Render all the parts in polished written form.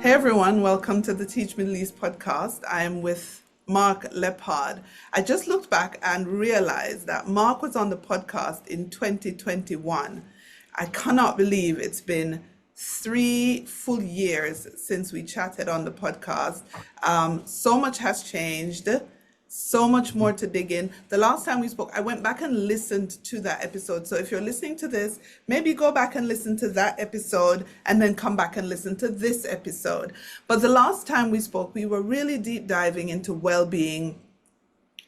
Hey everyone, welcome to the Teach Middle East podcast. I am with Mark Leppard. I just looked back and realized that Mark was on the podcast in 2021. I cannot believe it's been 3 full years since we chatted on the podcast. So much has changed, so much more to dig in. The last time we spoke, I went back and listened to that episode. So if you're listening to this, maybe go back and listen to that episode and then come back and listen to this episode. But the last time we spoke, we were really deep diving into well-being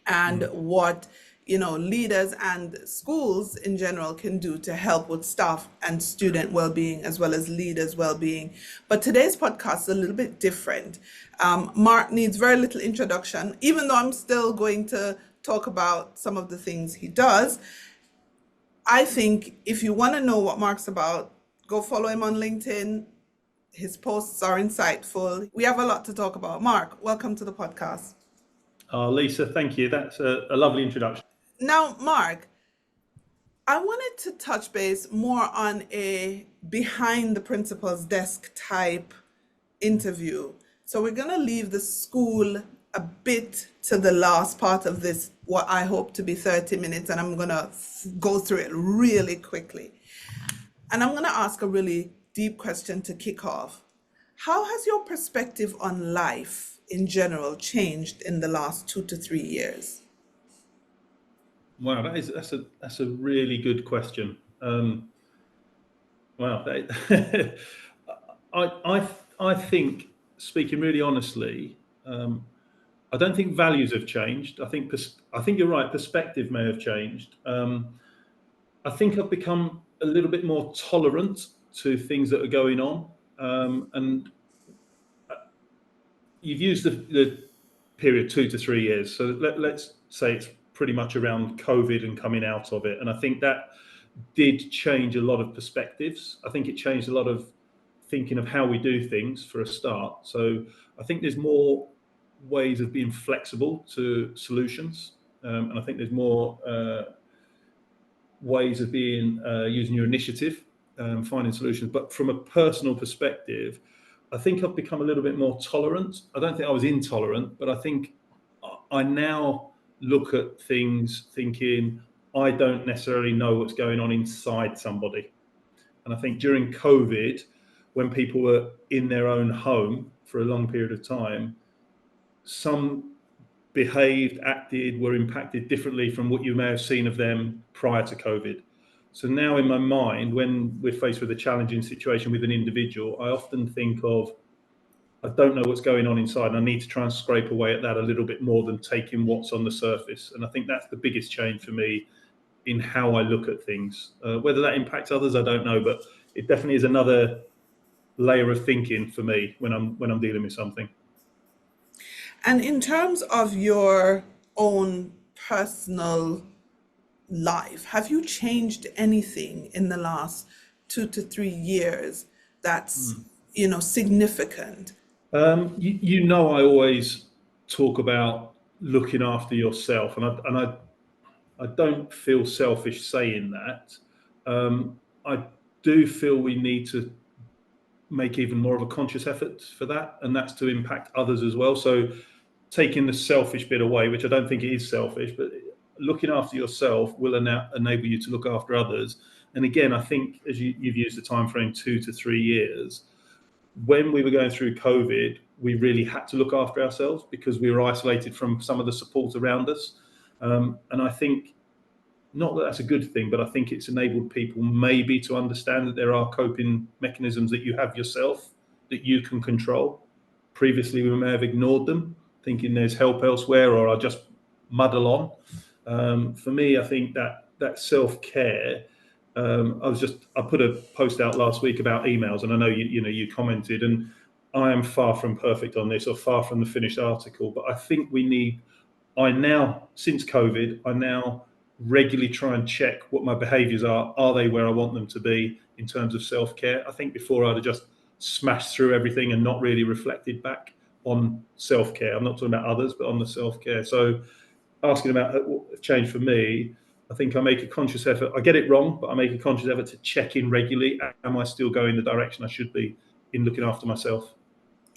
and what leaders and schools in general can do to help with staff and student well-being as well as leaders well-being. But today's podcast is a little bit different. Mark needs very little introduction, even though I'm still going to talk about some of the things he does. I think if you want to know what Mark's about, go follow him on LinkedIn. His posts are insightful. We have a lot to talk about. Mark, welcome to the podcast. Lisa, thank you. That's a lovely introduction. Now, Mark, I wanted to touch base more on a behind the principal's desk type interview. So we're going to leave the school a bit to the last part of this, what I hope to be 30 minutes, and I'm going to go through it really quickly. And I'm going to ask a really deep question to kick off. How has your perspective on life in general changed in the last 2 to 3 years? Wow, that's a really good question. I think, speaking really honestly, I don't think values have changed. I think you're right. Perspective may have changed. I think I've become a little bit more tolerant to things that are going on. And you've used the period 2 to 3 years. So let's say it's pretty much around COVID and coming out of it. And I think that did change a lot of perspectives. I think it changed a lot of thinking of how we do things for a start. So I think there's more ways of being flexible to solutions. And I think there's more ways of being using your initiative, finding solutions. But from a personal perspective, I think I've become a little bit more tolerant. I don't think I was intolerant, but I think I now look at things thinking I don't necessarily know what's going on inside somebody. And I think during COVID, when people were in their own home for a long period of time, some behaved, acted, were impacted differently from what you may have seen of them prior to COVID. So now in my mind, when we're faced with a challenging situation with an individual, I often think of, I don't know what's going on inside, and I need to try and scrape away at that a little bit more than taking what's on the surface. And I think that's the biggest change for me in how I look at things. Whether that impacts others, I don't know, but it definitely is another layer of thinking for me when I'm dealing with something. And in terms of your own personal life, have you changed anything in the last 2 to 3 years that's significant? I always talk about looking after yourself, and I don't feel selfish saying that. I do feel we need to make even more of a conscious effort for that, and that's to impact others as well. So taking the selfish bit away, which I don't think it is selfish, but looking after yourself will enable you to look after others. And again, I think as you've used the time frame 2 to 3 years, when we were going through COVID, we really had to look after ourselves because we were isolated from some of the support around us. And I think, not that that's a good thing, but I think it's enabled people maybe to understand that there are coping mechanisms that you have yourself that you can control. Previously, we may have ignored them, thinking there's help elsewhere, or I'll just muddle on. For me, I think that self-care, I put a post out last week about emails, and I know you commented, and I am far from perfect on this or far from the finished article, but I think since COVID, I now regularly try and check what my behaviors are. Are they where I want them to be in terms of self-care? I think before I'd have just smashed through everything and not really reflected back on self-care. I'm not talking about others, but on the self-care. So asking about what changed for me, I think I make a conscious effort. I get it wrong, but I make a conscious effort to check in regularly. Am I still going the direction I should be in looking after myself?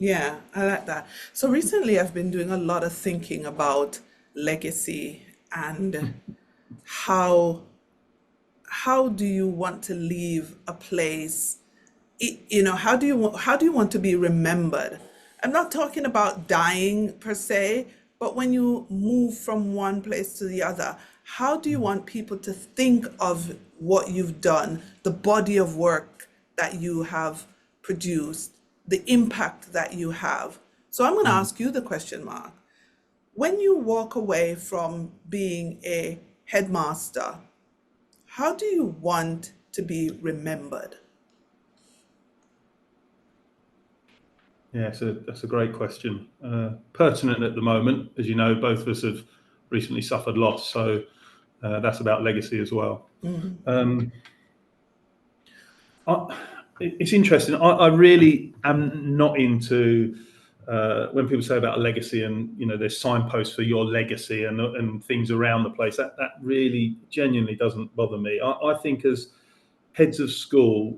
Yeah, I like that. So recently I've been doing a lot of thinking about legacy and how how do you want to leave a place? How do you want to be remembered? I'm not talking about dying per se, but when you move from one place to the other, how do you want people to think of what you've done, the body of work that you have produced, the impact that you have? So I'm going to Mm. ask you the question, Mark. When you walk away from being a headmaster, how do you want to be remembered? Yeah, so that's a great question. Pertinent at the moment, as you know, both of us have recently suffered loss, so that's about legacy as well. Um, I, it's interesting. I really am not into when people say about a legacy and there's signposts for your legacy and things around the place. That really genuinely doesn't bother me. I think as heads of school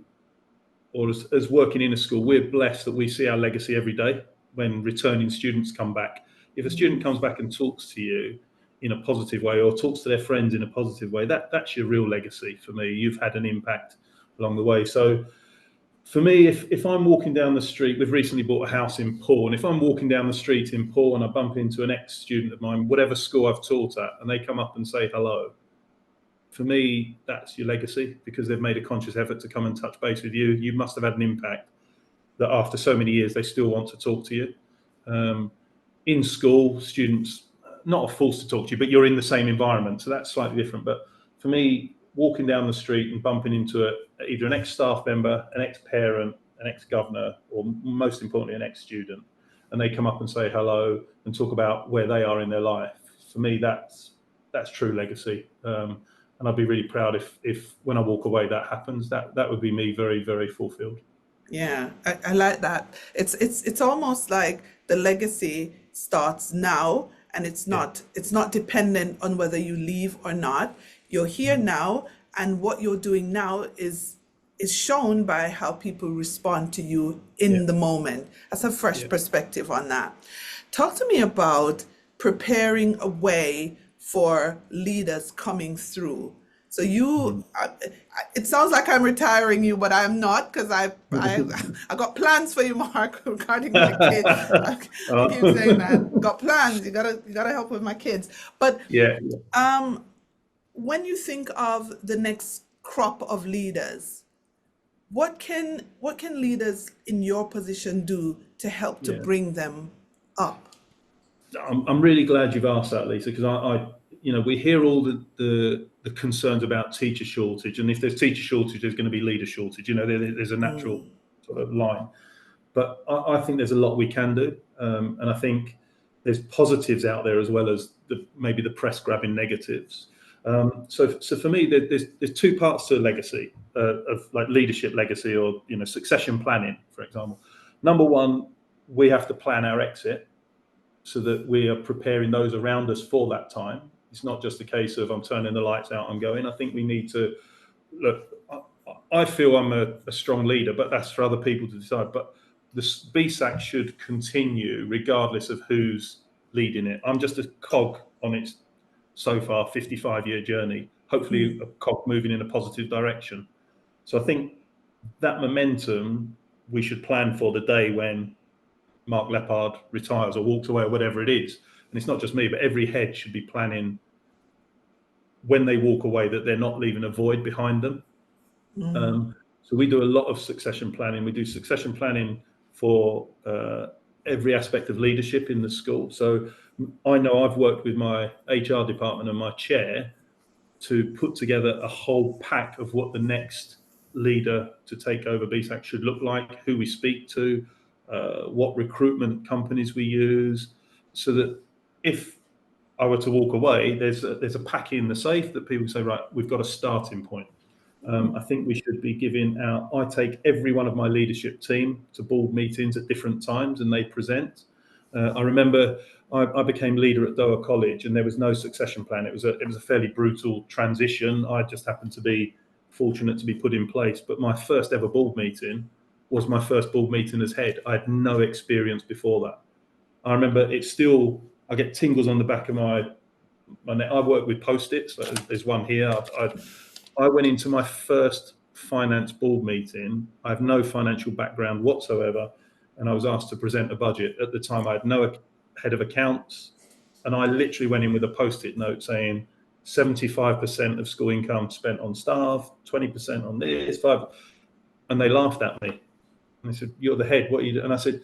or as working in a school, we're blessed that we see our legacy every day when returning students come back. If a student comes back and talks to you in a positive way or talks to their friends in a positive way, that's your real legacy for me. You've had an impact along the way. So for me, if I'm walking down the street, we've recently bought a house in Paul, and if I'm walking down the street in Paul and I bump into an ex-student of mine, whatever school I've taught at, and they come up and say hello, for me, that's your legacy because they've made a conscious effort to come and touch base with you. You must have had an impact that after so many years, they still want to talk to you. In school, students not are forced to talk to you, but you're in the same environment. So that's slightly different. But for me, walking down the street and bumping into either an ex-staff member, an ex-parent, an ex-governor, or most importantly, an ex-student, and they come up and say hello and talk about where they are in their life, for me, that's true legacy. And I'd be really proud if when I walk away that happens. That would be me very, very fulfilled. Yeah, I like that. It's almost like the legacy starts now and Yeah, it's not dependent on whether you leave or not. You're here now and what you're doing now is shown by how people respond to you yeah, in the moment. That's a fresh yeah, perspective on that. Talk to me about preparing a way for leaders coming through. So mm. it sounds like I'm retiring you, but I'm not because I got plans for you, Mark, regarding my kids. I keep saying that. Got plans. You gotta help with my kids. But Yeah, um, when you think of the next crop of leaders, what can leaders in your position do to help to yeah. bring them up? I'm really glad you've asked that, Lisa, because we hear all the concerns about teacher shortage, and if there's teacher shortage, there's going to be leader shortage. There's a natural sort of line. But I think there's a lot we can do, and I think there's positives out there as well as maybe the press grabbing negatives. So for me, there's two parts to legacy of like leadership legacy or succession planning, for example. Number one, we have to plan our exit so that we are preparing those around us for that time. It's not just a case of I'm turning the lights out, I'm going. I think we need to look. I feel I'm a strong leader, but that's for other people to decide. But the BSAC should continue regardless of who's leading it. I'm just a cog on its so far 55-year journey, hopefully a cog moving in a positive direction. So I think that momentum we should plan for the day when Mark Leppard retires or walks away or whatever it is. And it's not just me, but every head should be planning when they walk away that they're not leaving a void behind them. So we do a lot of succession planning. We do succession planning for every aspect of leadership in the school. So I know I've worked with my HR department and my chair to put together a whole pack of what the next leader to take over BSAC should look like, who we speak to, what recruitment companies we use, so that if I were to walk away, there's a pack in the safe that people say, right, we've got a starting point. I think we should be giving out. I take every one of my leadership team to board meetings at different times, and they present. I remember I became leader at Doha College, and there was no succession plan. It was a fairly brutal transition. I just happened to be fortunate to be put in place. But my first ever board meeting was my first board meeting as head. I had no experience before that. I remember it's still, I get tingles on the back of my neck. I work with Post-its. So there's one here. I went into my first finance board meeting. I have no financial background whatsoever. And I was asked to present a budget. At the time, I had no head of accounts. And I literally went in with a Post-it note saying 75% of school income spent on staff, 20% on this, 5. And they laughed at me. And they said, "You're the head, what are you doing?" And I said,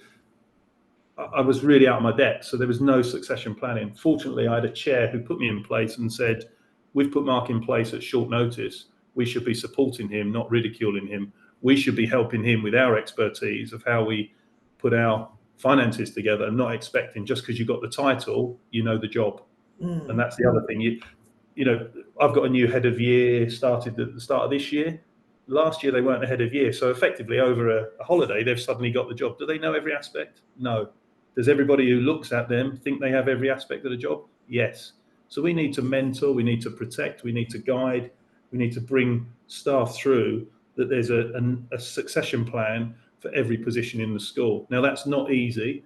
I was really out of my depth, so there was no succession planning. Fortunately, I had a chair who put me in place and said, "We've put Mark in place at short notice. We should be supporting him, not ridiculing him. We should be helping him with our expertise of how we put our finances together, and not expecting just because you got the title, you know the job." And that's the other thing. You know, I've got a new head of year started at the start of this year. Last year they weren't a head of year, so effectively over a holiday they've suddenly got the job. Do they know every aspect? No. Does everybody who looks at them think they have every aspect of the job? Yes. So we need to mentor, we need to protect, we need to guide, we need to bring staff through that there's a succession plan for every position in the school. Now that's not easy.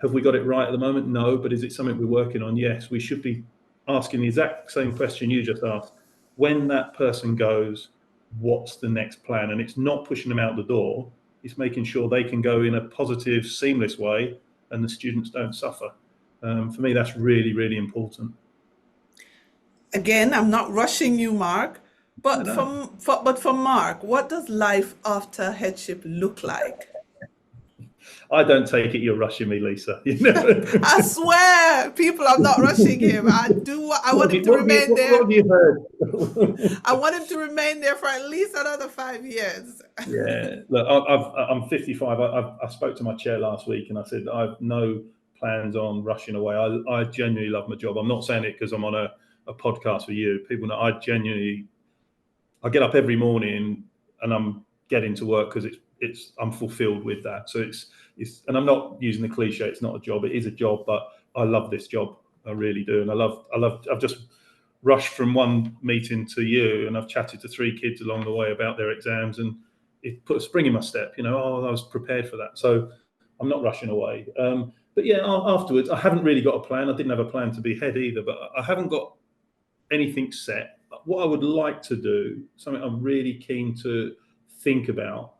Have we got it right at the moment? No. But is it something we're working on? Yes. We should be asking the exact same question you just asked. When that person goes, what's the next plan? And it's not pushing them out the door. It's making sure they can go in a positive, seamless way and the students don't suffer. For me, that's really, really important. Again, I'm not rushing you, Mark, I but know. for Mark, what does life after headship look like? I don't take it you're rushing me, Lisa. You know? I swear, people, I'm not rushing him. I want him to remain What there. have you heard? I want him to remain there for at least another 5 years. Yeah, look, I'm 55. I spoke to my chair last week and I said I have no plans on rushing away. I genuinely love my job. I'm not saying it because I'm on a podcast with you. People know I get up every morning and I'm getting to work because I'm fulfilled with that. So it's and I'm not using the cliche. It's not a job. It is a job, but I love this job. I really do. And I've just rushed from one meeting to you, and I've chatted to 3 kids along the way about their exams, and it put a spring in my step. You know, I was prepared for that. So I'm not rushing away. But yeah, afterwards, I haven't really got a plan. I didn't have a plan to be head either, but I haven't got anything set. What I would like to do, something I'm really keen to think about,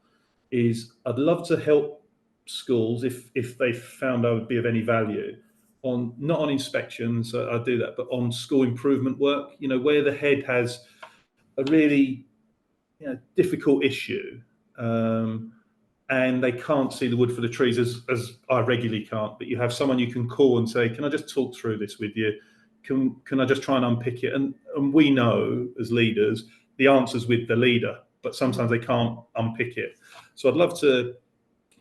is I'd love to help schools if they found I would be of any value on, not on inspections, I do that, but on school improvement work. You know, where the head has a really difficult issue, and they can't see the wood for the trees as I regularly can't. But you have someone you can call and say, "Can I just talk through this with you? Can I just try and unpick it?" And we know as leaders the answer's with the leader, but sometimes they can't unpick it. So I'd love to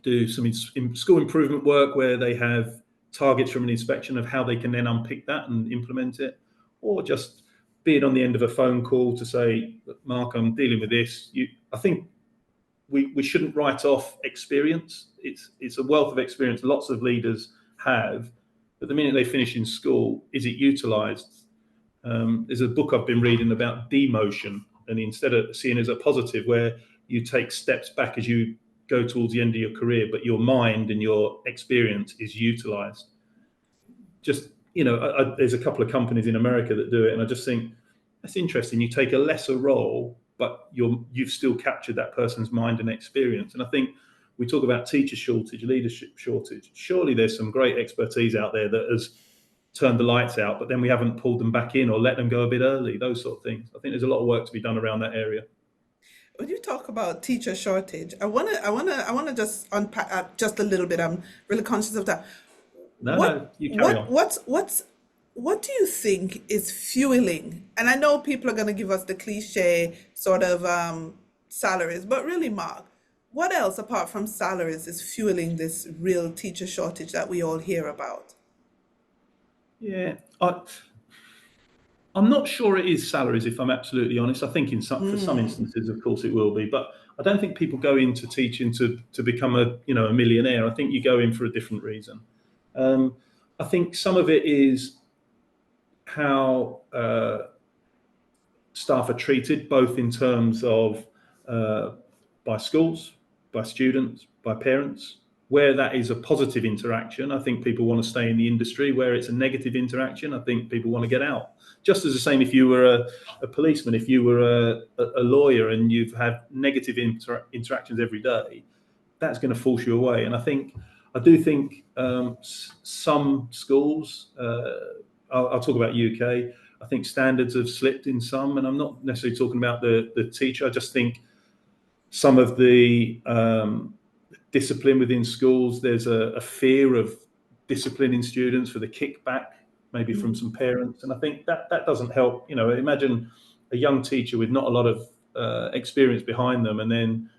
do some school improvement work where they have targets from an inspection of how they can then unpick that and implement it, or just being on the end of a phone call to say, "Mark, I'm dealing with this." I think we shouldn't write off experience. It's a wealth of experience lots of leaders have, but the minute they finish in school, is it utilised? There's a book I've been reading about demotion, and instead of seeing it as a positive, where you take steps back as you go towards the end of your career, but your mind and your experience is utilised. Just, there's a couple of companies in America that do it, and I just think that's interesting. You take a lesser role, but you've still captured that person's mind and experience. And I think we talk about teacher shortage, leadership shortage. Surely there's some great expertise out there that has turned the lights out, but then we haven't pulled them back in or let them go a bit early, those sort of things. I think there's a lot of work to be done around that area. When you talk about teacher shortage, I wanna just unpack just a little bit. I'm really conscious of that. No, you carry on. What do you think is fueling? And I know people are going to give us the cliche sort of salaries, but really, Mark, what else apart from salaries is fueling this real teacher shortage that we all hear about? Yeah, I'm not sure it is salaries, if I'm absolutely honest. I think for some instances, of course, it will be, but I don't think people go into teaching to become a millionaire. I think you go in for a different reason. I think some of it is how staff are treated, both in terms of by schools, by students, by parents. Where that is a positive interaction, I think people want to stay in the industry. Where it's a negative interaction, I think people want to get out. Just as the same if you were a policeman, if you were a lawyer and you've had negative interactions every day, that's going to force you away. And I do think some schools, I'll talk about UK, I think standards have slipped in some, and I'm not necessarily talking about the teacher. I just think some of the discipline within schools, there's a fear of disciplining students for the kickback, maybe from some parents. And I think that doesn't help. Imagine a young teacher with not a lot of experience behind them and then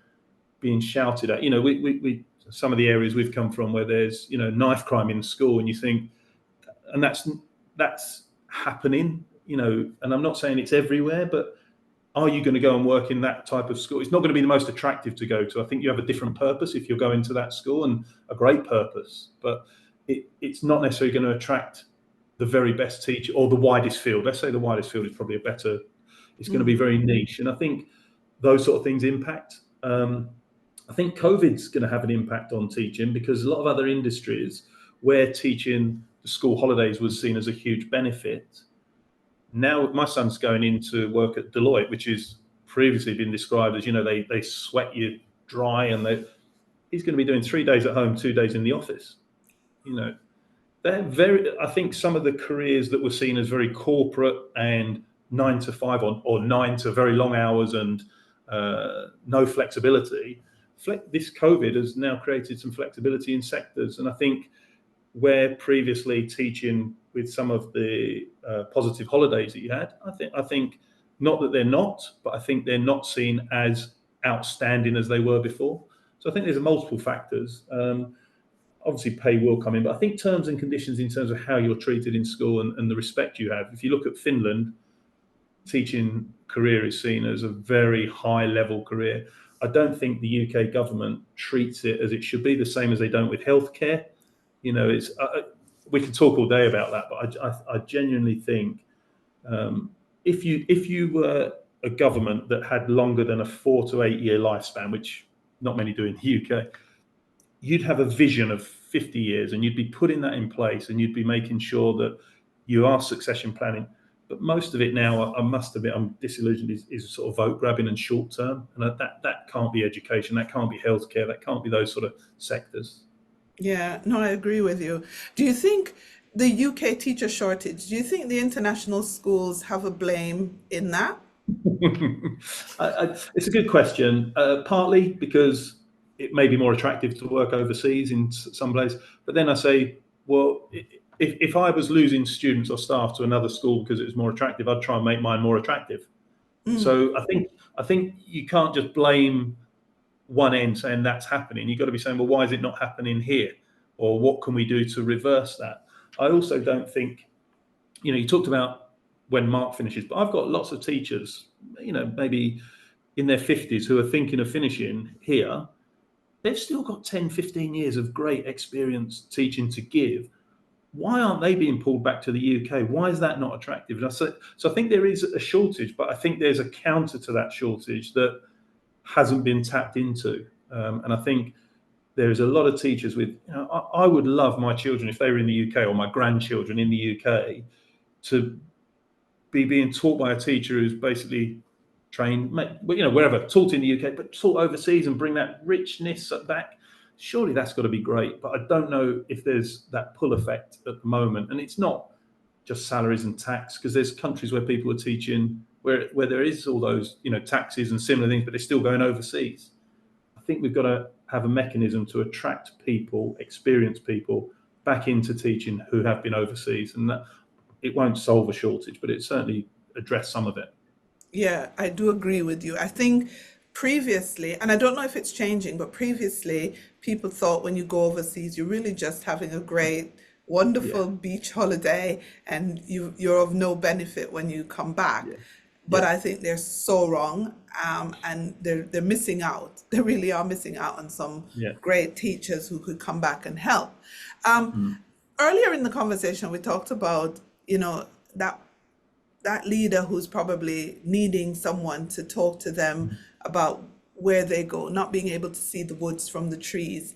being shouted at. We some of the areas we've come from where there's, knife crime in school, and you think, and that's happening, and I'm not saying it's everywhere, but are you going to go and work in that type of school? It's not going to be the most attractive to go to. I think you have a different purpose if you're going to that school, and a great purpose, but it's not necessarily going to attract the very best teacher or the widest field. Let's say the widest field is probably it's going to be very niche. And I think those sort of things impact. I think COVID's going to have an impact on teaching, because a lot of other industries where teaching the school holidays was seen as a huge benefit. Now my son's going into work at Deloitte, which has previously been described as, they sweat you dry, and he's going to be doing 3 days at home, 2 days in the office. I think some of the careers that were seen as very corporate and 9 to 5 or 9 to very long hours and no flexibility, this COVID has now created some flexibility in sectors. And I think where previously teaching with some of the positive holidays that you had, I think not that they're not, but I think they're not seen as outstanding as they were before. So I think there's multiple factors. Obviously pay will come in, but I think terms and conditions in terms of how you're treated in school and the respect you have. If you look at Finland, teaching career is seen as a very high level career. I don't think the UK government treats it as it should be, the same as they don't with healthcare. It's we can talk all day about that, but I genuinely think if you were a government that had longer than a 4 to 8 year lifespan, which not many do in the UK, you'd have a vision of 50 years, and you'd be putting that in place, and you'd be making sure that you are succession planning. But most of it now, I must admit, I'm disillusioned, is sort of vote grabbing and short term, and that can't be education, that can't be healthcare, that can't be those sort of sectors. Yeah, no, I agree with you. Do you think the UK teacher shortage, do you think the international schools have a blame in that? It's a good question. Partly because it may be more attractive to work overseas in some place, but then I say, well, if I was losing students or staff to another school because it was more attractive, I'd try and make mine more attractive. So I think you can't just blame one end saying that's happening. You've got to be saying, well, why is it not happening here? Or what can we do to reverse that? I also don't think, you talked about when Mark finishes, but I've got lots of teachers, maybe in their 50s who are thinking of finishing here. They've still got 10, 15 years of great experience teaching to give. Why aren't they being pulled back to the UK? Why is that not attractive? And so I think there is a shortage, but I think there's a counter to that shortage that hasn't been tapped into. And I think there's a lot of teachers with, I would love my children, if they were in the UK, or my grandchildren in the UK, to be being taught by a teacher who's basically trained, wherever, taught in the UK, but taught overseas, and bring that richness back. Surely that's got to be great. But I don't know if there's that pull effect at the moment. And it's not just salaries and tax, because there's countries where people are teaching where there is all those, taxes and similar things, but they're still going overseas. I think we've got to have a mechanism to attract people, experienced people, back into teaching who have been overseas. And that it won't solve a shortage, but it certainly address some of it. Yeah, I do agree with you. I think previously, and I don't know if it's changing, but previously people thought when you go overseas, you're really just having a great, Yeah, wonderful beach holiday, and you're of no benefit when you come back. yeah, But yeah, I think they're so wrong, and they're missing out. They really are missing out on some yeah. great teachers who could come back and help. Um, Mm, Earlier in the conversation, we talked about, that that leader who's probably needing someone to talk to them about where they go, not being able to see the woods from the trees.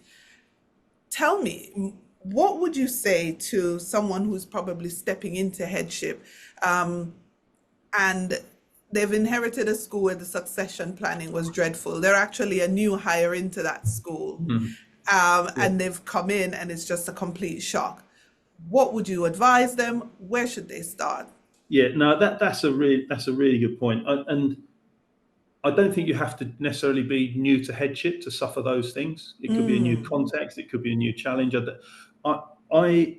Tell me, what would you say to someone who's probably stepping into headship, um, and they've inherited a school where the succession planning was dreadful? They're actually a new hire into that school, Mhm. Yeah. and they've come in and it's just a complete shock. What would you advise them? Where should they start? Yeah, no, that's a really good point. And I don't think you have to necessarily be new to headship to suffer those things. It could be a new Mm, context, it could be a new challenge. I I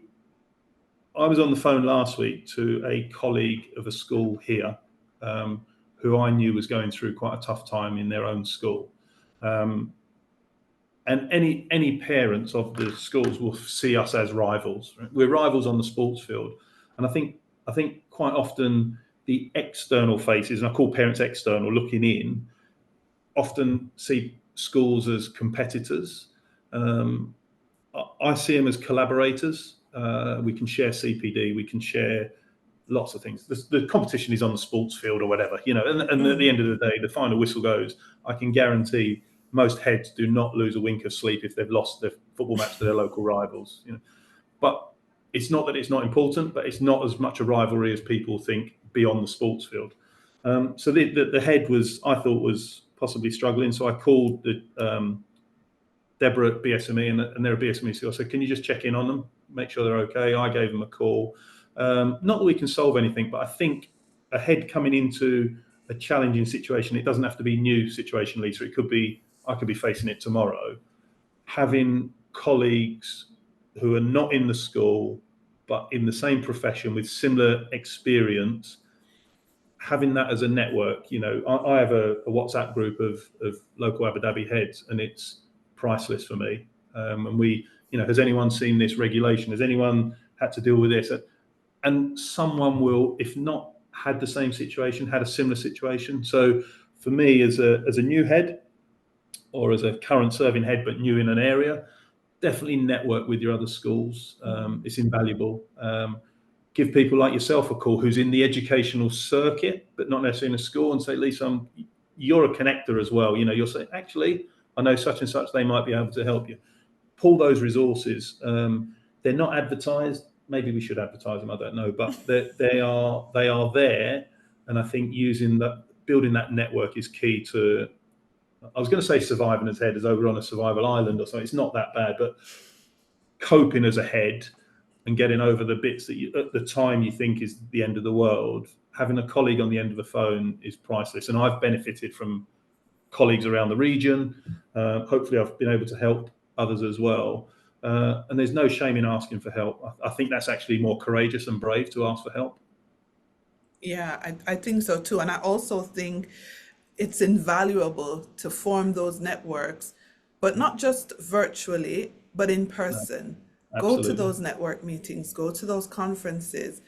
I was on the phone last week to a colleague of a school here, um, who I knew was going through quite a tough time in their own school. Um, and any parents of the schools will see us as rivals. Right? We're rivals on the sports field, and I think quite often the external faces, and I call parents external, looking in, often see schools as competitors. Um, I see them as collaborators. We can share CPD, we can share lots of things. The competition is on the sports field or whatever, and at the mm, end of the day, the final whistle goes. I can guarantee most heads do not lose a wink of sleep if they've lost their football match to their local rivals. But it's not that it's not important, but it's not as much a rivalry as people think beyond the sports field. So the head I thought was possibly struggling. So I called Deborah at BSME, and they're a BSME school. I said, can you just check in on them, make sure they're okay? I gave them a call. Not that we can solve anything, but I think a head coming into a challenging situation, it doesn't have to be new situation, Lisa. It could be, I could be facing it tomorrow. Having colleagues who are not in the school, but in the same profession with similar experience, having that as a network. I have a WhatsApp group of local Abu Dhabi heads, and it's priceless for me. And has anyone seen this regulation? Has anyone had to deal with this? And someone will, if not had the same situation, had a similar situation. So for me, as a new head, or as a current serving head but new in an area, definitely network with your other schools. It's invaluable. Give people like yourself a call who's in the educational circuit, but not necessarily in a school, and say, Lisa, you're a connector as well. You'll say, actually, I know such and such, they might be able to help you. Pull those resources. They're not advertised. Maybe we should advertise them. I don't know, but they are there, and I think building that network is key to. I was going to say surviving as head as over on a survival island or something. It's not that bad, but coping as a head and getting over the bits that at the time you think is the end of the world. Having a colleague on the end of the phone is priceless, and I've benefited from colleagues around the region. Hopefully, I've been able to help others as well. And there's no shame in asking for help. I think that's actually more courageous and brave to ask for help. yeah, I think so too. And I also think it's invaluable to form those networks, but not just virtually, but in No, person. Go to absolutely. those network meetings, go to those conferences,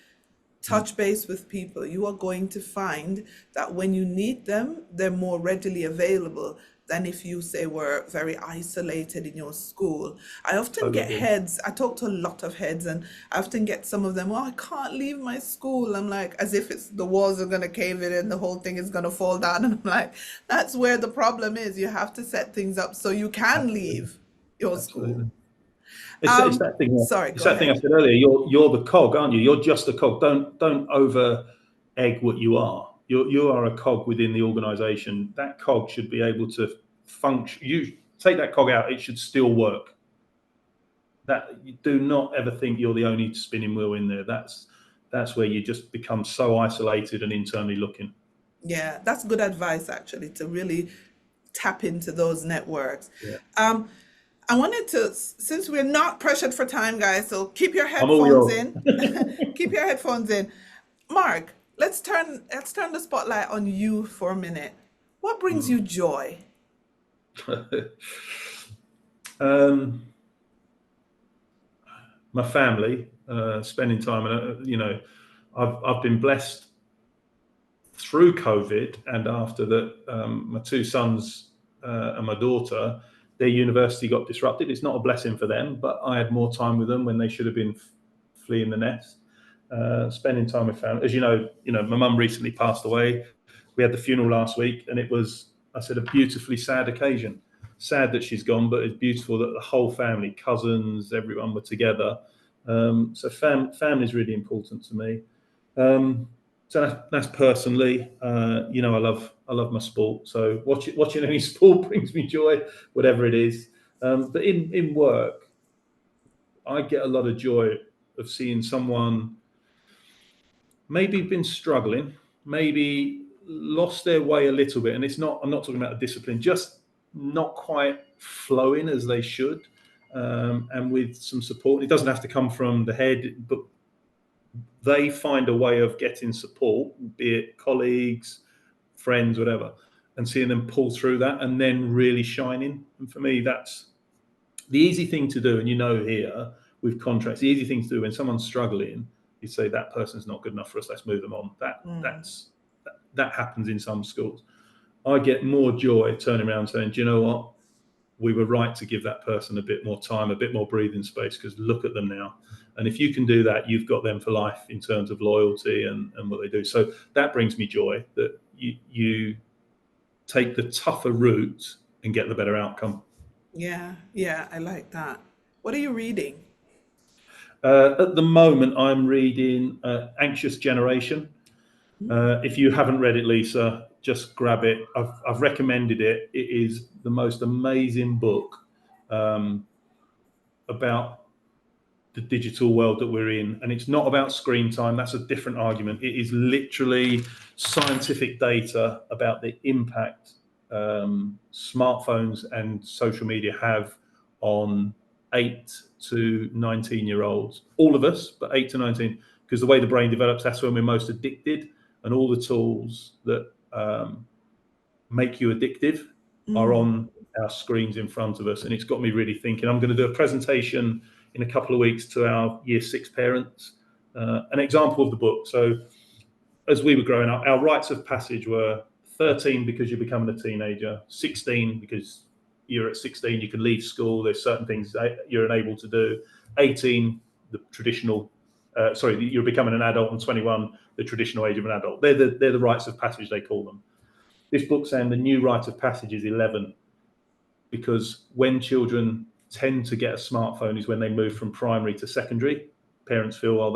Mm, touch base with people. You are going to find that when you need them, they're more readily available than if you say were very isolated in your school. I often totally get agree. heads, I talk to a lot of heads, and I often get some of them, oh, I can't leave my school. I'm like, as if it's the walls are going to cave in and the whole thing is going to fall down. And I'm like, that's where the problem is. You have to set things up so you can Absolutely. leave your school. Absolutely. It's that thing. Sorry, It's go that thing I ahead. said earlier. You're the cog, aren't you? You're just a cog. Don't over egg what you are. You are a cog within the organisation. That cog should be able to function. You take that cog out, it should still work. That you do not ever think you're the only spinning wheel in there. That's where you just become so isolated and internally looking. Yeah, that's good advice actually to really tap into those networks. Yeah, Um, I wanted to, since we're not pressured for time, guys, so keep your I'm all headphones yours. in. Keep your headphones in. Mark, let's turn the spotlight on you for a minute. What brings you joy? um, my family, spending time, and I've been blessed through COVID and after that. My two sons and my daughter, their university got disrupted. It's not a blessing for them, but I had more time with them when they should have been fleeing the nest. Spending time with family, as you know, my mum recently passed away. We had the funeral last week, and it was I said, a beautifully sad occasion. Sad that she's gone, but it's beautiful that the whole family, cousins, everyone were together. So family is really important to me. So that's personally. I love my sport. So watching any sport brings me joy, whatever it is. But in work, I get a lot of joy of seeing someone maybe been struggling, maybe lost their way a little bit. And I'm not talking about a discipline, just not quite flowing as they should. And with some support, it doesn't have to come from the head, but they find a way of getting support, be it colleagues, friends, whatever, and seeing them pull through that and then really shining. And for me, that's the easy thing to do. And here with contracts, the easy thing to do when someone's struggling, you say that person's not good enough for us, let's move them on. That happens in some schools. I get more joy turning around saying, do you know what? We were right to give that person a bit more time, a bit more breathing space, because look at them now. And if you can do that, you've got them for life in terms of loyalty and what they do. So that brings me joy, that you take the tougher route and get the better outcome. Yeah, yeah, I like that. What are you reading? At the moment, I'm reading Anxious Generation. If you haven't read it, Lisa, just grab it. I've recommended it. It is the most amazing book about the digital world that we're in. And it's not about screen time. That's a different argument. It is literally scientific data about the impact smartphones and social media have on 8 to 19-year-olds. All of us, but 8 to 19, because the way the brain develops, that's when we're most addicted. And all the tools that make you addictive are on our screens in front of us. And it's got me really thinking. I'm going to do a presentation in a couple of weeks to our year 6 parents, an example of the book. So as we were growing up, our rites of passage were 13 because you're becoming a teenager, 16 because you're at 16, you can leave school, there's certain things you're unable to do, 18, the traditional, you're becoming an adult, and 21, the traditional age of an adult. They're the rites of passage, they call them. This book's saying the new rite of passage is 11, because when children tend to get a smartphone is when they move from primary to secondary. Parents feel, well,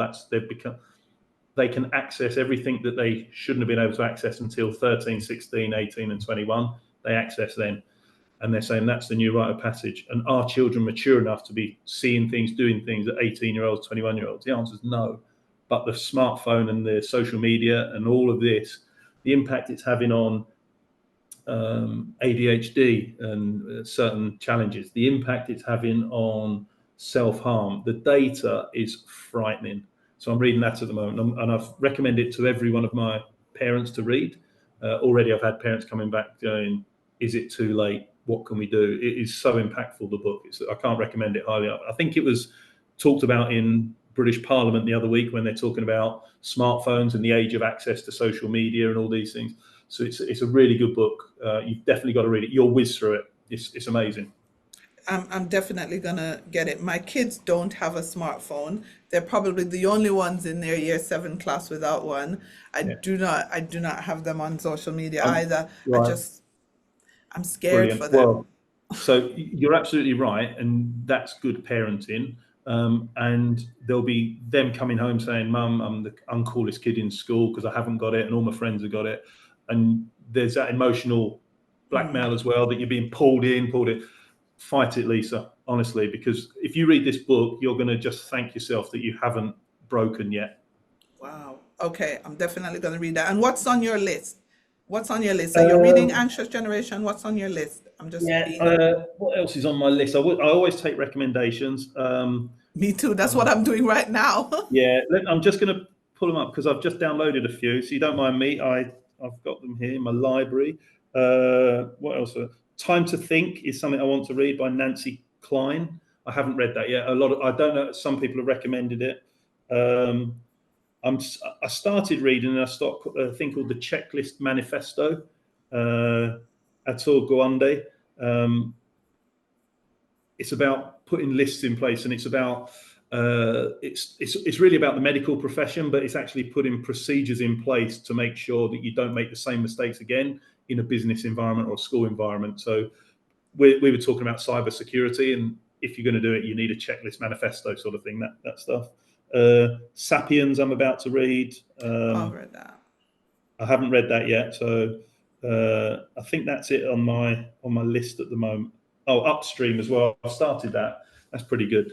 they can access everything that they shouldn't have been able to access until 13, 16, 18, and 21. They access then. And they're saying that's the new rite of passage. And are children mature enough to be seeing things, doing things that 18-year-olds, 21-year-olds? The answer is no. But the smartphone and the social media and all of this, the impact it's having on ADHD and certain challenges, the impact it's having on self-harm, the data is frightening. So I'm reading that at the moment, and I've recommended it to every one of my parents to read. Already I've had parents coming back going, is it too late? What can we do? It is so impactful, the book. I can't recommend it highly enough. I think it was talked about in British Parliament the other week when they're talking about smartphones and the age of access to social media and all these things. So it's a really good book. You've definitely got to read it. You'll whiz through it. It's amazing. I'm definitely gonna get it. My kids don't have a smartphone. They're probably the only ones in their year 7 class without one. Yeah. I do not have them on social media Um, either. right. I'm scared for Brilliant. them. Well, so you're absolutely right, and that's good parenting. And there'll be them coming home saying, Mum, I'm the uncoolest kid in school because I haven't got it and all my friends have got it. And there's that emotional blackmail as well, that you're being pulled in. Fight it, Lisa, honestly, because if you read this book, you're going to just thank yourself that you haven't broken yet. Wow. Okay, I'm definitely gonna read that. And what's on your list? What's on your list? So you're reading Um, Anxious Generation. What's on your list? I'm just yeah. being What else is on my list? I always take recommendations. Me too. That's what Uh, I'm doing right now. yeah, I'm just going to pull them up because I've just downloaded a few. So you don't mind me? I've got them here in my library. What else? Time to Think is something I want to read by Nancy Klein. I haven't read that yet. I don't know. Some people have recommended it. I started reading and I stopped a thing called the Checklist Manifesto. Atul Gawande. It's about putting lists in place, and it's about it's really about the medical profession, but it's actually putting procedures in place to make sure that you don't make the same mistakes again in a business environment or a school environment. So we were talking about cyber security, and if you're going to do it, you need a checklist, manifesto sort of thing, that stuff. Sapiens, I'm about to read. I've read that. I haven't read that yet, so I think that's it on my list at the moment. Oh, Upstream as well. I've started that. That's pretty good.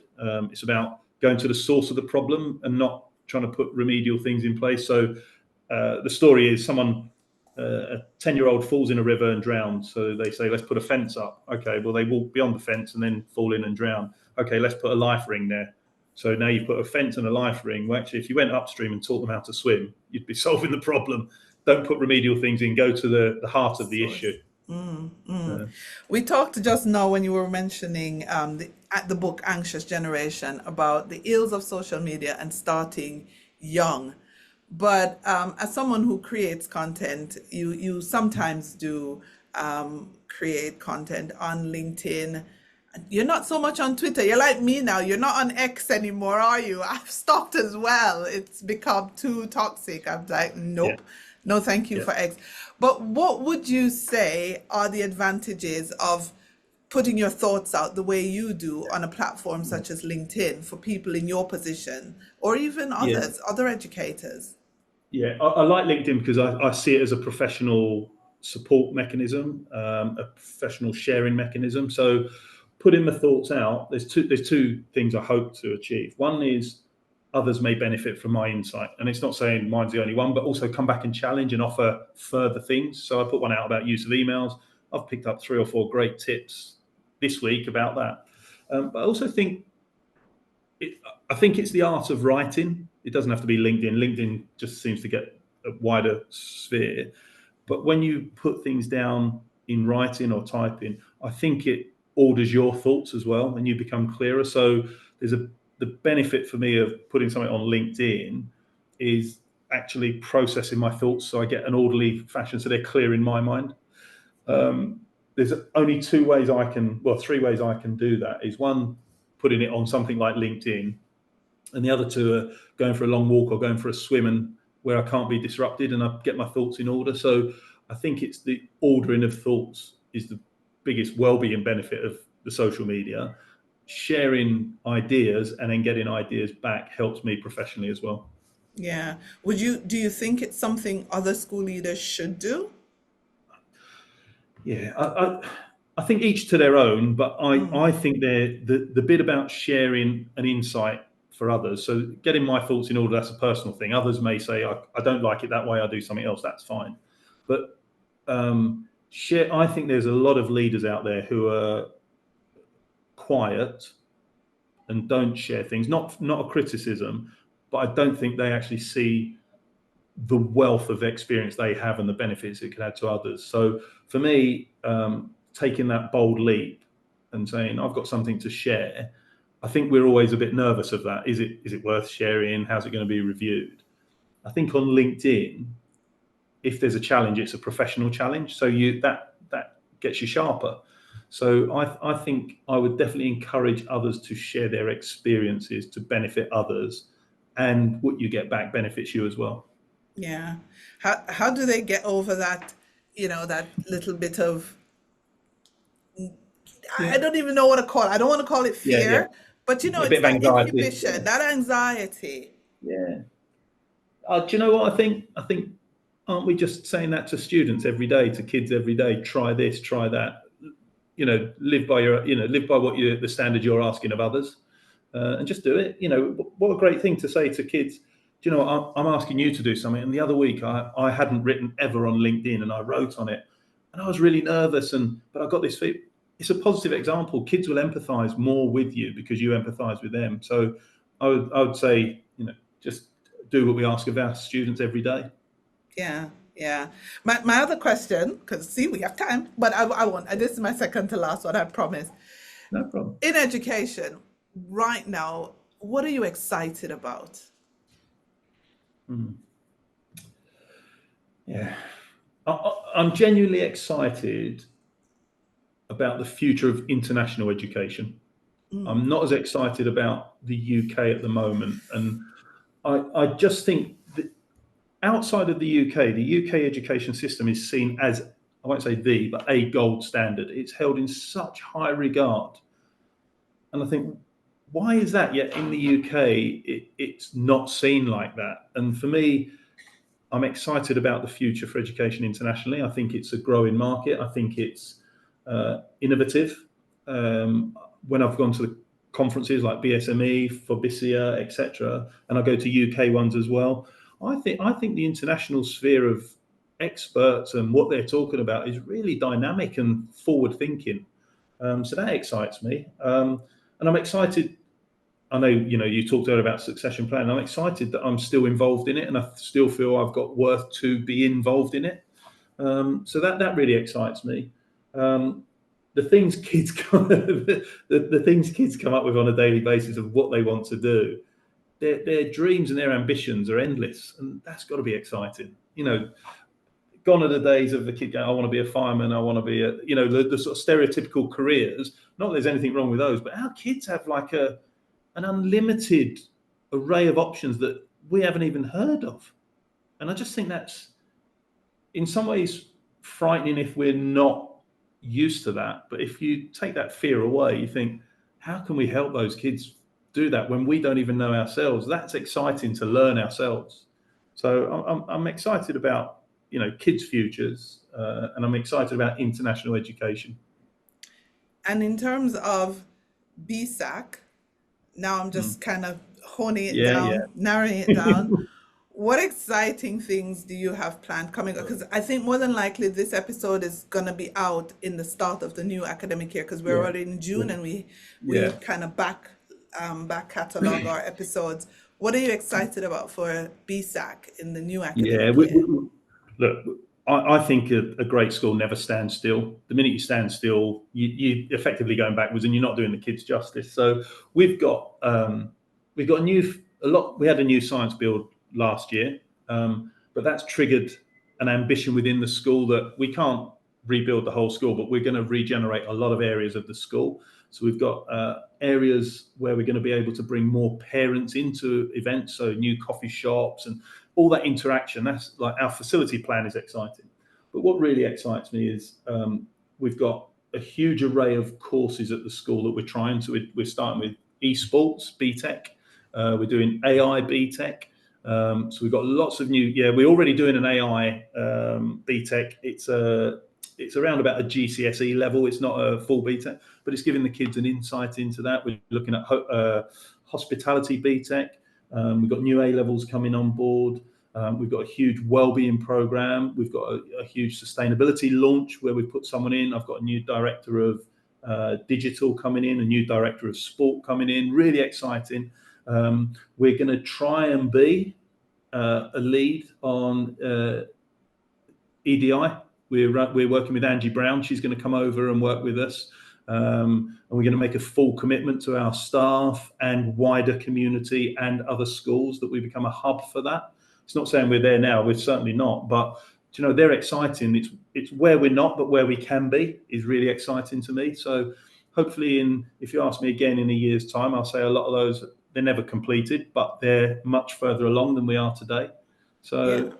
It's about going to the source of the problem and not trying to put remedial things in place. So the story is a 10-year-old falls in a river and drowns. So they say, let's put a fence up. Okay, well, they walk beyond the fence and then fall in and drown. Okay, let's put a life ring there. So now you've put a fence and a life ring. Well, actually, if you went upstream and taught them how to swim, you'd be solving the problem. Don't put remedial things in. Go to the heart of the issue. We talked just now when you were mentioning the book Anxious Generation about the ills of social media and starting young. But as someone who creates content, you sometimes do create content on LinkedIn. You're not so much on Twitter. You're like me now. You're not on X anymore, are you? I've stopped as well. It's become too toxic. I'm like, Yeah, nope, no, thank you yeah, for X. But what would you say are the advantages of putting your thoughts out the way you do on a platform such as LinkedIn for people in your position or even yeah. others, other educators? Yeah, I like LinkedIn because I see it as a professional support mechanism, a professional sharing mechanism. So putting the thoughts out, there's two things I hope to achieve. One is others may benefit from my insight, and it's not saying mine's the only one, but also come back and challenge and offer further things. So I put one out about use of emails. I've picked up 3 or 4 great tips this week about that. But I also think I think it's the art of writing. It doesn't have to be LinkedIn. LinkedIn just seems to get a wider sphere. But when you put things down in writing or typing, I think it orders your thoughts as well, and you become clearer. So the benefit for me of putting something on LinkedIn is actually processing my thoughts, so I get an orderly fashion, so they're clear in my mind. There's only 3 ways I can do that. Is one, putting it on something like LinkedIn, and the other 2 are going for a long walk or going for a swim, and where I can't be disrupted and I get my thoughts in order. So I think it's the ordering of thoughts is the biggest well-being benefit of the social media. Sharing ideas and then getting ideas back helps me professionally as well. Yeah. Do you think it's something other school leaders should do? Yeah, I think each to their own, but I think the bit about sharing an insight for others. So getting my thoughts in order, that's a personal thing. Others may say, I don't like it that way, I do something else, that's fine. But I think there's a lot of leaders out there who are quiet and don't share things, not a criticism, but I don't think they actually see the wealth of experience they have and the benefits it can add to others. So for me, taking that bold leap and saying, I've got something to share, I think we're always a bit nervous of that. Is it worth sharing? How's it going to be reviewed? I think on LinkedIn, if there's a challenge, it's a professional challenge. So that gets you sharper. So I think I would definitely encourage others to share their experiences to benefit others, and what you get back benefits you as well. Yeah. How do they get over that, that little bit of, Yeah, I don't even know what to call it. I don't want to call it yeah. fear, but A bit it's of that anxiety. inhibition, that anxiety. Yeah. Do you know what I think? I think, aren't we just saying that to students every day, to kids every day? Try this, try that. Live by the standard you're asking of others, and just do it. What a great thing to say to kids. Do you know what? I'm asking you to do something. And the other week, I hadn't written ever on LinkedIn, and I wrote on it, and I was really nervous. But I got this feeling. It's a positive example. Kids will empathise more with you because you empathise with them. So I would say, just do what we ask of our students every day. Yeah, yeah. My other question, because see, we have time, but I won't. This is my second to last one, I promise. No problem. In education, right now, what are you excited about? Yeah. I'm genuinely excited about the future of international education. I'm not as excited about the UK at the moment. And I just think that outside of the UK education system is seen as I won't say the, but a gold standard. It's held in such high regard. And I think, why is that? Yet in the UK, it's not seen like that. And for me, I'm excited about the future for education internationally. I think it's a growing market. I think it's innovative. When I've gone to the conferences like BSME, Forbisia, etc., and I go to UK ones as well, I think the international sphere of experts and what they're talking about is really dynamic and forward thinking. So that excites me, and I'm excited. I know, you talked earlier about succession planning. I'm excited that I'm still involved in it, and I still feel I've got worth to be involved in it. So that really excites me. The things kids the things kids come up with on a daily basis of what they want to do, their dreams and their ambitions are endless, and that's got to be exciting. Gone are the days of the kid going, I want to be a fireman, I want to be the sort of stereotypical careers. Not that there's anything wrong with those, but our kids have like an unlimited array of options that we haven't even heard of. And I just think that's in some ways frightening if we're not used to that. But if you take that fear away, you think, how can we help those kids do that when we don't even know ourselves? That's exciting to learn ourselves. So I'm excited about kids' futures, and I'm excited about international education. And in terms of BSAC, now I'm just kind of honing it Yeah. down, narrowing it down. What exciting things do you have planned coming up? Because I think more than likely this episode is going to be out in the start of the new academic year, because we're Yeah. already in June, and we Yeah. kind of back catalog our episodes. What are you excited about for BSAC in the new academic year? Look, I think a great school never stands still. The minute you stand still, you effectively going backwards, and you're not doing the kids justice. So we've got a lot. We had a new science build last year, but that's triggered an ambition within the school that we can't rebuild the whole school, but we're going to regenerate a lot of areas of the school. So we've got areas where we're going to be able to bring more parents into events, so new coffee shops and all that interaction. That's like our facility plan is exciting. But what really excites me is we've got a huge array of courses at the school that we're starting with esports, BTEC. We're doing AI BTEC. So we've got lots of we're already doing an AI BTEC. It's around about a GCSE level. It's not a full BTEC, but it's giving the kids an insight into that. We're looking at hospitality BTEC. We've got new A levels coming on board. We've got a huge wellbeing program. We've got a huge sustainability launch where we put someone in. I've got a new director of digital coming in, a new director of sport coming in. Really exciting. We're going to try and be a lead on EDI. We're working with Angie Brown. She's going to come over and work with us. And we're going to make a full commitment to our staff and wider community and other schools that we become a hub for that. It's not saying we're there now. We're certainly not. But, they're exciting. It's where we're not, but where we can be is really exciting to me. So hopefully, if you ask me again in a year's time, I'll say a lot of those, they're never completed, but they're much further along than we are today. So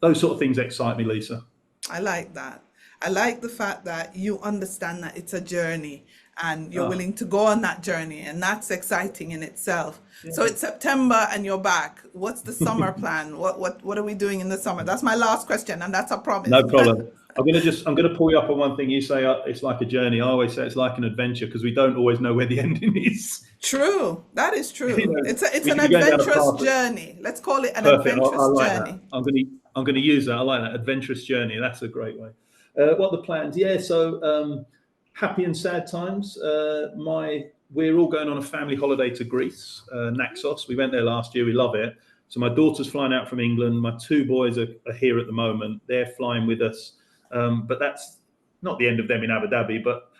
those sort of things excite me, Lisa. I like that. I like the fact that you understand that it's a journey and you're willing to go on that journey, and that's exciting in itself. Yeah. So it's September and you're back. What's the summer plan? What are we doing in the summer? That's my last question, and that's a promise. No problem. I'm going to pull you up on one thing. You say it's like a journey. I always say it's like an adventure, because we don't always know where the ending is. True. That is true. It's an adventurous journey. Let's call it an adventurous journey. That. I'm going to use that. I like that, adventurous journey. That's a great way. What are the plans? Yeah, so happy and sad times. We're all going on a family holiday to Greece, Naxos. We went there last year. We love it. So my daughter's flying out from England. My two boys are here at the moment. They're flying with us. But that's not the end of them in Abu Dhabi, but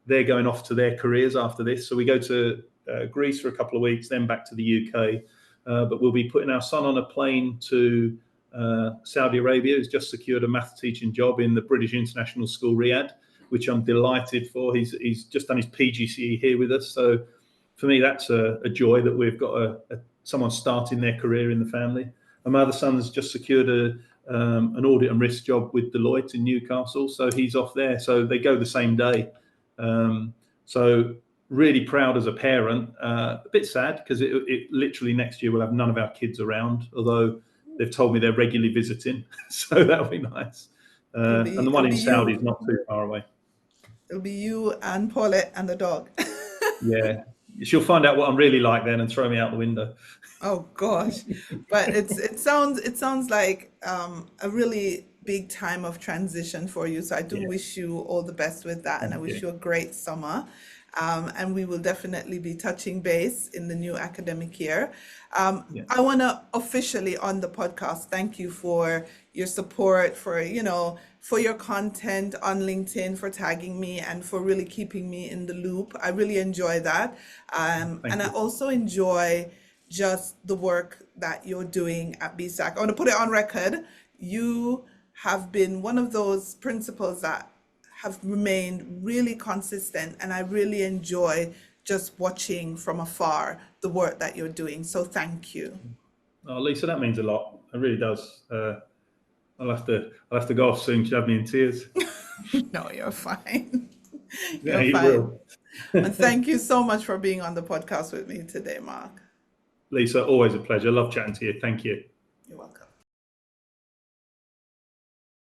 they're going off to their careers after this. So we go to Greece for a couple of weeks, then back to the UK. But we'll be putting our son on a plane to Saudi Arabia. He's just secured a math teaching job in the British International School, Riyadh, which I'm delighted for. He's just done his PGCE here with us. So for me, that's a joy that we've got someone starting their career in the family. And my other son's just secured an audit and risk job with Deloitte in Newcastle. So he's off there. So they go the same day. So really proud as a parent. A bit sad because it literally next year we'll have none of our kids around, although they've told me they're regularly visiting. So that'll be nice. And the one in Saudi is not too far away. It'll be you and Paulette and the dog. Yeah. She'll find out what I'm really like then and throw me out the window. Oh gosh, but it sounds like a really big time of transition for you. So I do Yeah. wish you all the best with that, and I Thank wish you. you a great summer. And we will definitely be touching base in the new academic year. Yeah. I want to officially on the podcast thank you for your support, for for your content on LinkedIn, for tagging me, and for really keeping me in the loop. I really enjoy that, and Thank I you. also enjoy just the work that you're doing at BSAC. I want to put it on record. You have been one of those principals that have remained really consistent, and I really enjoy just watching from afar the work that you're doing. So thank you. Oh, Lisa, that means a lot. It really does. I'll have to go off soon. She'll have me in tears. No, you're fine. Yeah, You're you fine. will. And thank you so much for being on the podcast with me today, Mark. Lisa, always a pleasure. Love chatting to you. Thank you. You're welcome.